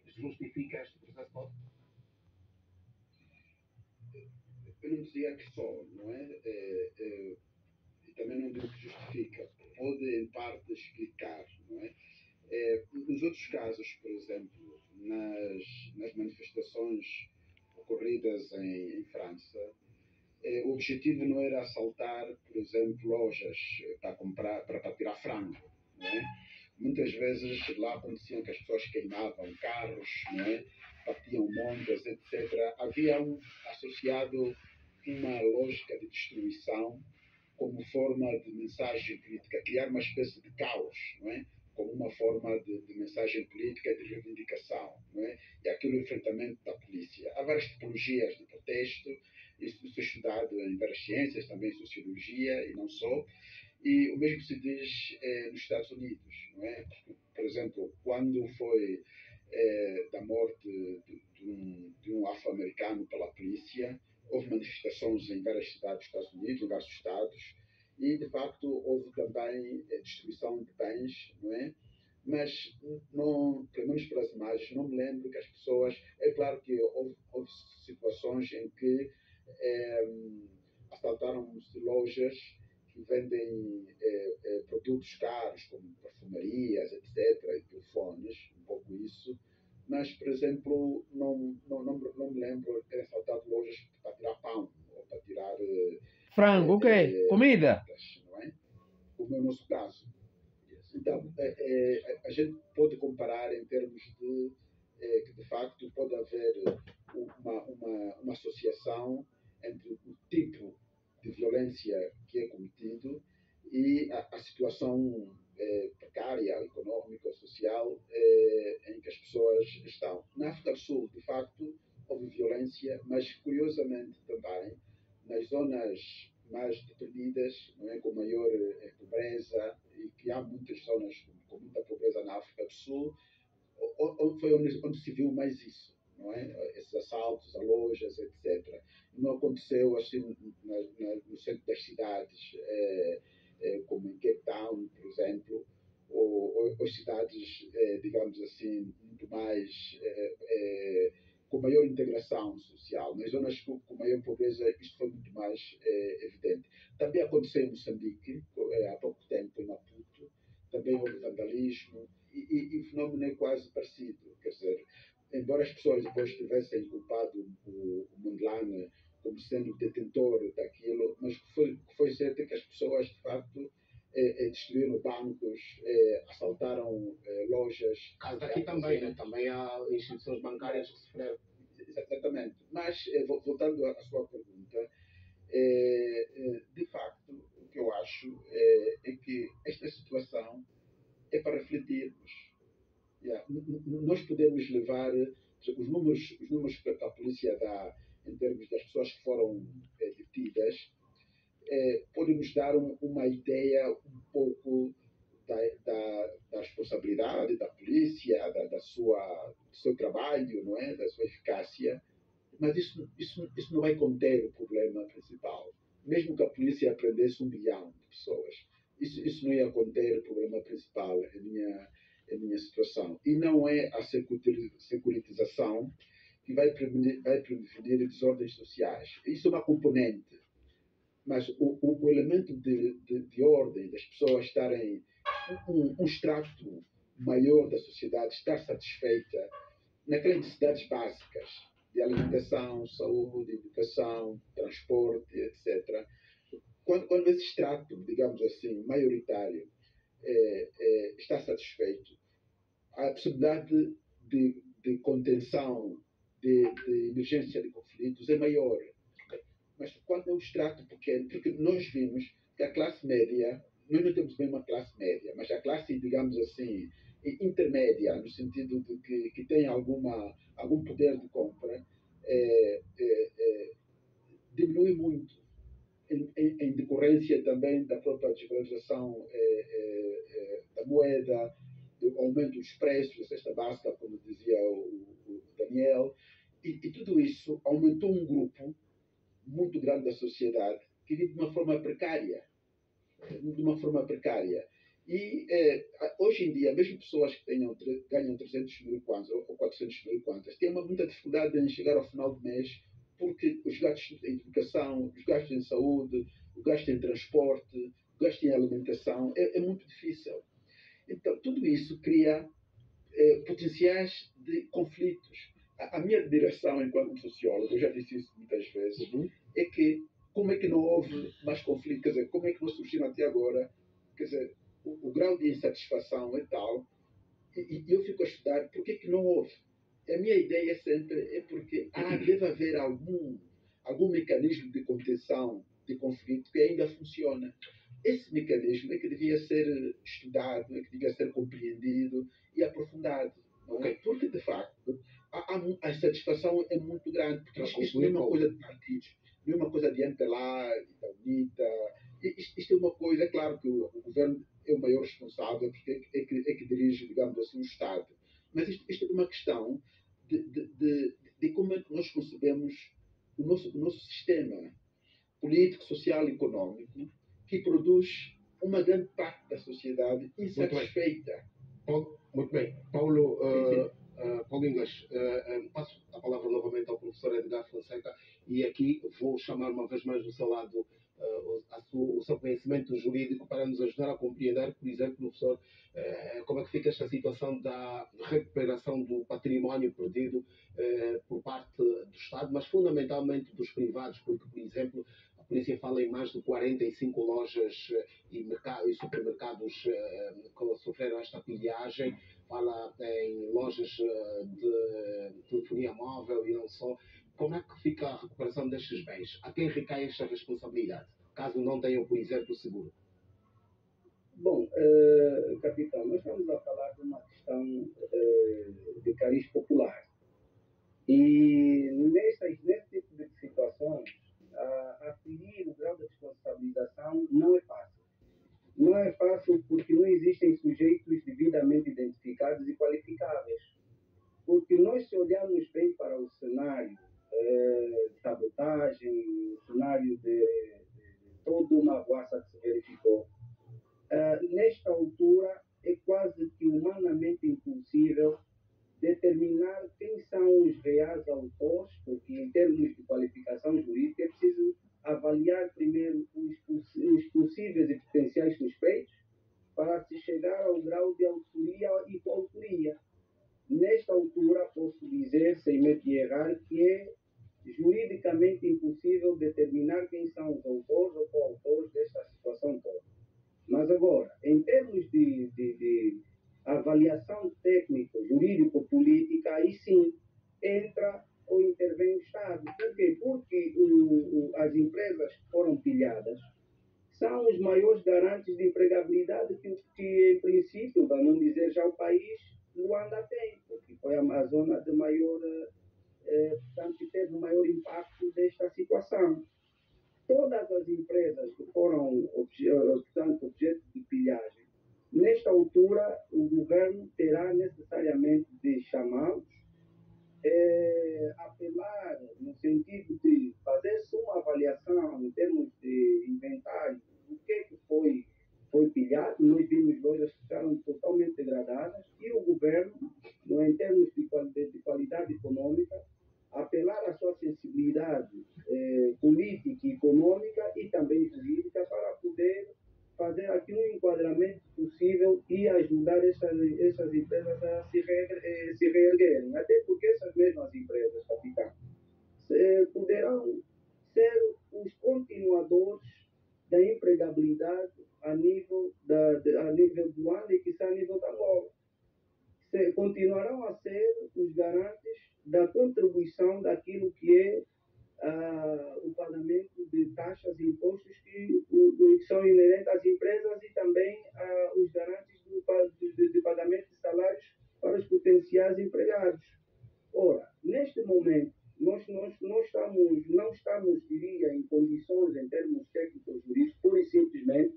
justifica este processo todo? Eu não dizia que só, não é? E também não digo que justifica. Pode, em parte, explicar, não é? Nos outros casos, por exemplo, nas manifestações ocorridas em França, o objetivo não era assaltar, por exemplo, lojas para comprar, para tirar frango, não é? Muitas vezes lá aconteciam que as pessoas queimavam carros, não é? Batiam montas, etc. Havia associado uma lógica de destruição como forma de mensagem política, criar uma espécie de caos, não é? Como uma forma de mensagem política e de reivindicação, não é? E aquilo, o enfrentamento da polícia. Há várias tipologias de protesto, isso é estudado em várias ciências, também em sociologia e não só. E o mesmo se diz nos Estados Unidos, não é? Por exemplo, quando foi da morte de um afro-americano pela polícia, houve manifestações em várias cidades dos Estados Unidos, em vários estados, e de facto houve também destruição de bens, não é? Mas, não, pelo menos pelas imagens, não me lembro que as pessoas. É claro que houve situações em que assaltaram-se lojas que vendem produtos caros, como perfumarias, etc., e telefones, um pouco isso. Mas, por exemplo, não me lembro de ter assaltado lojas para tirar pão ou para tirar frango, ok? Comida. Não é? Como é o nosso caso. Então, a gente pode comparar em termos de que, de facto, pode haver uma associação entre o tipo de violência que é cometido e a situação precária, económica, social, em que as pessoas estão. Na África do Sul, de facto, houve violência, mas, curiosamente, também, nas zonas mais deprimidas, não é, com maior pobreza, e que há muitas zonas com muita pobreza na África do Sul, foi onde se viu mais isso, não é? Esses assaltos a lojas, etc. Não aconteceu assim no centro das cidades, como em Cape Town, por exemplo, ou cidades, digamos assim, muito mais com maior integração social. Nas zonas com maior pobreza, isto foi muito mais evidente. Também aconteceu em Moçambique, há pouco tempo, em Maputo, também houve vandalismo, e o fenómeno é quase parecido. Quer dizer, embora as pessoas depois tivessem culpado o Mondlane como sendo o detentor daquilo, mas foi certo que as pessoas, de facto, destruíram bancos, assaltaram lojas. Caso daqui também, né? Também há instituições bancárias que sofreram. Exatamente. Mas, voltando à sua pergunta, de facto, o que eu acho é que esta situação é para refletirmos. Nós podemos levar os números que a polícia dá em termos das pessoas que foram detidas, podem nos dar uma ideia um pouco da responsabilidade da polícia, do seu trabalho, não é? Da sua eficácia, mas isso não vai conter o problema principal. Mesmo que a polícia prendesse 1 bilhão de pessoas, isso não ia conter o problema principal, a minha situação. E não é a securitização que vai prevenir desordens sociais. Isso é uma componente. Mas o elemento de ordem, das pessoas estarem, um extrato maior da sociedade estar satisfeita naquelas necessidades básicas de alimentação, saúde, educação, transporte, etc. Quando esse extrato, digamos assim, maioritário, está satisfeito, a possibilidade de contenção, de emergência de conflitos é maior. Mas quando é um extrato pequeno, porque nós vimos que a classe média, nós não temos bem uma classe média, mas a classe, digamos assim, intermédia, no sentido de que tem algum poder de compra, diminui muito, em decorrência também da própria desvalorização da moeda, do aumento dos preços da cesta básica, como dizia o Daniel, e tudo isso aumentou um grupo muito grande da sociedade que vive de uma forma precária. E hoje em dia, mesmo pessoas que ganham 300 mil kwanzas ou 400 mil kwanzas têm muita dificuldade em chegar ao final do mês porque os gastos em educação, os gastos em saúde, o gasto em transporte, o gasto em alimentação é muito difícil. Então, tudo isso cria potenciais de conflitos. A minha direção enquanto sociólogo, eu já disse isso muitas vezes, é que como é que não houve mais conflitos, quer dizer, como é que não surgiram até agora, quer dizer, o grau de insatisfação é tal, e eu fico a estudar por que não houve. A minha ideia sempre é porque deve haver algum mecanismo de contenção de conflito que ainda funciona. Esse mecanismo é que devia ser estudado, é que devia ser compreendido e aprofundado. Okay? Porque, de facto, a insatisfação é muito grande, porque isto não é uma coisa de partidos, não é uma coisa de MPLA, da UNITA. Isto é uma coisa, é claro que o governo é o maior responsável, porque é que dirige, digamos assim, o Estado. Mas isto é uma questão de como é que nós concebemos o nosso sistema político, social e econômico, que produz uma grande parte da sociedade insatisfeita. Muito bem. Paulo, Paulo Inglês, passo a palavra novamente ao professor Edgar Fonseca e aqui vou chamar uma vez mais do seu lado o seu conhecimento jurídico para nos ajudar a compreender, por exemplo, professor, como é que fica esta situação da recuperação do património perdido por parte do Estado, mas fundamentalmente dos privados, porque, por exemplo, a polícia fala em mais de 45 lojas e supermercados que sofreram esta pilhagem, fala em lojas de telefonia móvel e não só. Como é que fica a recuperação destes bens? A quem recai esta responsabilidade, caso não tenham, por exemplo, seguro? Bom, capitão, nós estamos a falar de uma questão de cariz popular. E nesse tipo de situações, aferir o grau de responsabilização não é fácil. Não é fácil porque não existem sujeitos devidamente identificados e qualificáveis. Porque nós, se olharmos bem para o cenário de sabotagem, o cenário de toda uma arruaça que se verificou, nesta altura é quase que humanamente impossível determinar quem são os reais autores, porque em termos de qualificação jurídica é preciso avaliar primeiro os possíveis e potenciais suspeitos para se chegar ao grau de autoria e coautoria. Nesta altura posso dizer, sem medo de errar, que é juridicamente impossível determinar quem são os autores ou coautores desta situação toda. Mas agora, em termos de avaliação técnica, jurídico-política, aí sim entra ou intervém o Estado. Por quê? Porque as empresas que foram pilhadas são os maiores garantes de empregabilidade que em princípio, para não dizer já o país, Luanda tem, porque foi a zona de maior, portanto, que teve o maior impacto desta situação. Todas as empresas que foram portanto, objeto de pilhagem, nesta altura o governo terá necessariamente de chamá-los, apelar no sentido de fazer-se uma avaliação em termos de inventário do que foi pilhado. Nós vimos lojas que ficaram totalmente degradadas e o governo, em termos de qualidade econômica, apelar à sua sensibilidade política e econômica e também jurídica para poder fazer aqui um enquadramento possível e ajudar essas empresas a se reerguerem. Até porque essas mesmas empresas, capitão, poderão ser os continuadores da empregabilidade a nível do ano e quizá a nível da Angola. Continuarão a ser os garantes da contribuição daquilo que é o pagamento de taxas e impostos que são inerentes às empresas e também os garantes de pagamento de salários para os potenciais empregados. Ora, neste momento, nós não estamos, diria, em condições, em termos técnicos jurídicos, pura e simplesmente,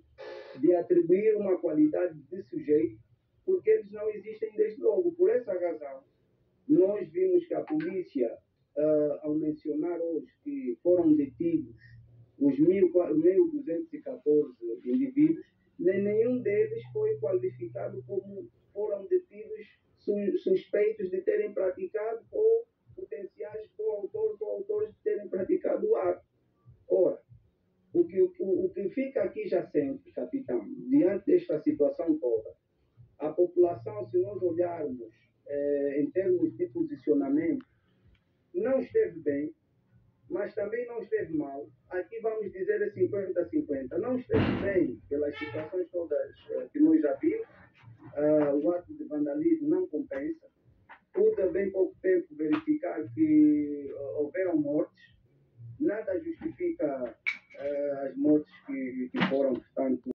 de atribuir uma qualidade de sujeito, porque eles não existem desde logo. Por essa razão, nós vimos que a polícia, ao mencionar hoje que foram detidos os 1.214 indivíduos, nenhum deles foi qualificado como foram detidos suspeitos de terem praticado ou potenciais coautores ou autores de terem praticado o ato. Ora, o que fica aqui já sempre, capitão, diante desta situação toda, a população, se nós olharmos em termos de posicionamento, não esteve bem, mas também não esteve mal. Aqui vamos dizer 50-50. Não esteve bem pelas situações todas que nós já vimos. O ato de vandalismo não compensa.